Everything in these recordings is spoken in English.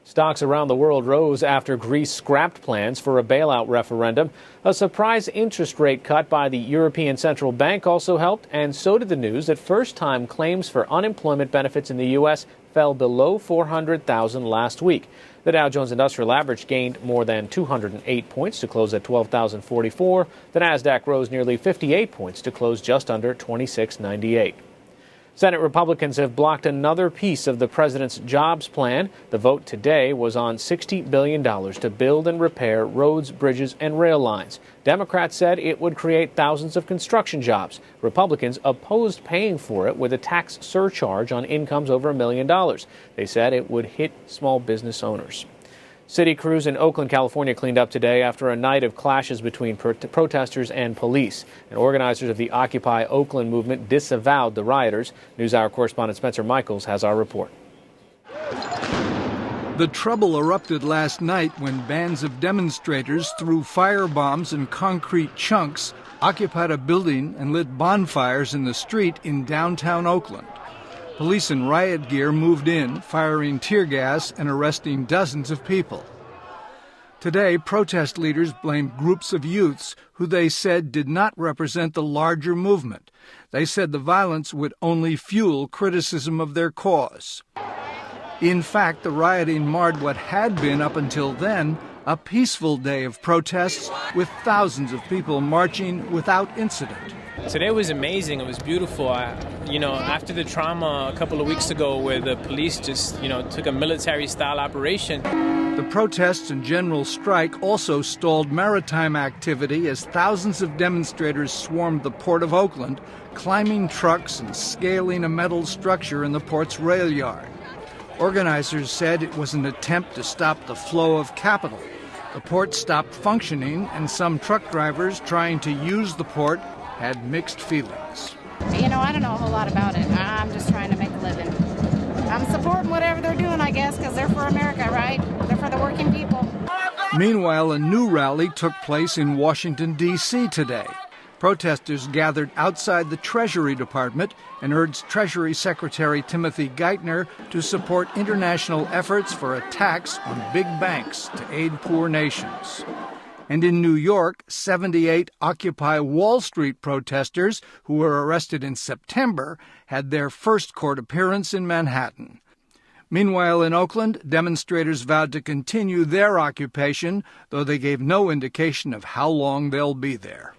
Stocks around the world rose after Greece scrapped plans for a bailout referendum. A surprise interest rate cut by the European Central Bank also helped, and so did the news that first-time claims for unemployment benefits in the U.S. fell below 400,000 last week. The Dow Jones Industrial Average gained more than 208 points to close at 12,044. The Nasdaq rose nearly 58 points to close just under 2698. Senate Republicans have blocked another piece of the president's jobs plan. The vote today was on $60 billion to build and repair roads, bridges, and rail lines. Democrats said it would create thousands of construction jobs. Republicans opposed paying for it with a tax surcharge on incomes over $1 million. They said it would hit small business owners. City crews in Oakland, California cleaned up today after a night of clashes between protesters and police. And organizers of the Occupy Oakland movement disavowed the rioters. NewsHour correspondent Spencer Michaels has our report. The trouble erupted last night when bands of demonstrators threw firebombs and concrete chunks, occupied a building, and lit bonfires in the street in downtown Oakland. Police in riot gear moved in, firing tear gas and arresting dozens of people. Today, protest leaders blamed groups of youths who they said did not represent the larger movement. They said the violence would only fuel criticism of their cause. In fact, the rioting marred what had been, up until then, a peaceful day of protests with thousands of people marching without incident. Today was amazing. It was beautiful. After the trauma a couple of weeks ago where the police just, took a military-style operation. The protests and general strike also stalled maritime activity as thousands of demonstrators swarmed the Port of Oakland, climbing trucks and scaling a metal structure in the port's rail yard. Organizers said it was an attempt to stop the flow of capital. The port stopped functioning, and some truck drivers trying to use the port had mixed feelings. I don't know a whole lot about it. I'm just trying to make a living. I'm supporting whatever they're doing, I guess, because they're for America, right? They're for the working people. Meanwhile, a new rally took place in Washington, D.C. today. Protesters gathered outside the Treasury Department and urged Treasury Secretary Timothy Geithner to support international efforts for a tax on big banks to aid poor nations. And in New York, 78 Occupy Wall Street protesters who were arrested in September had their first court appearance in Manhattan. Meanwhile, in Oakland, demonstrators vowed to continue their occupation, though they gave no indication of how long they'll be there.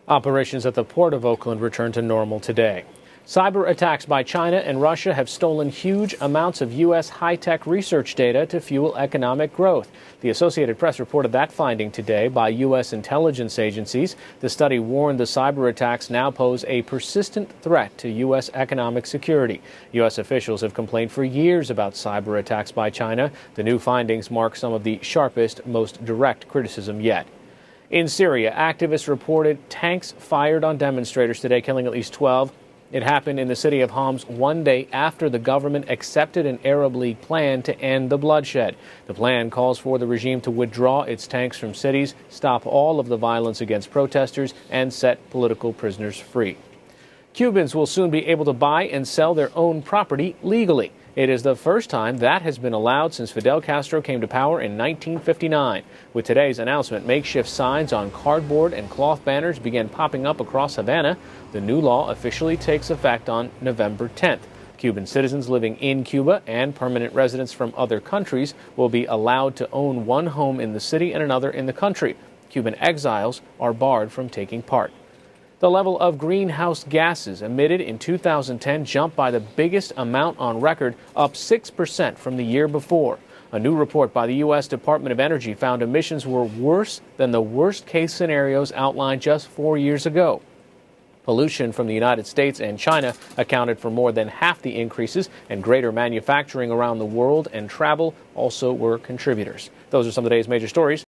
Operations at the Port of Oakland returned to normal today. Cyber attacks by China and Russia have stolen huge amounts of U.S. high-tech research data to fuel economic growth. The Associated Press reported that finding today by U.S. intelligence agencies. The study warned the cyber attacks now pose a persistent threat to U.S. economic security. U.S. officials have complained for years about cyber attacks by China. The new findings mark some of the sharpest, most direct criticism yet. In Syria, activists reported tanks fired on demonstrators today, killing at least 12. It happened in the city of Homs one day after the government accepted an Arab League plan to end the bloodshed. The plan calls for the regime to withdraw its tanks from cities, stop all of the violence against protesters, and set political prisoners free. Cubans will soon be able to buy and sell their own property legally. It is the first time that has been allowed since Fidel Castro came to power in 1959. With today's announcement, makeshift signs on cardboard and cloth banners began popping up across Havana. The new law officially takes effect on November 10th. Cuban citizens living in Cuba and permanent residents from other countries will be allowed to own one home in the city and another in the country. Cuban exiles are barred from taking part. The level of greenhouse gases emitted in 2010 jumped by the biggest amount on record, up 6% from the year before. A new report by the U.S. Department of Energy found emissions were worse than the worst-case scenarios outlined just 4 years ago. Pollution from the United States and China accounted for more than half the increases, and greater manufacturing around the world and travel also were contributors. Those are some of today's major stories.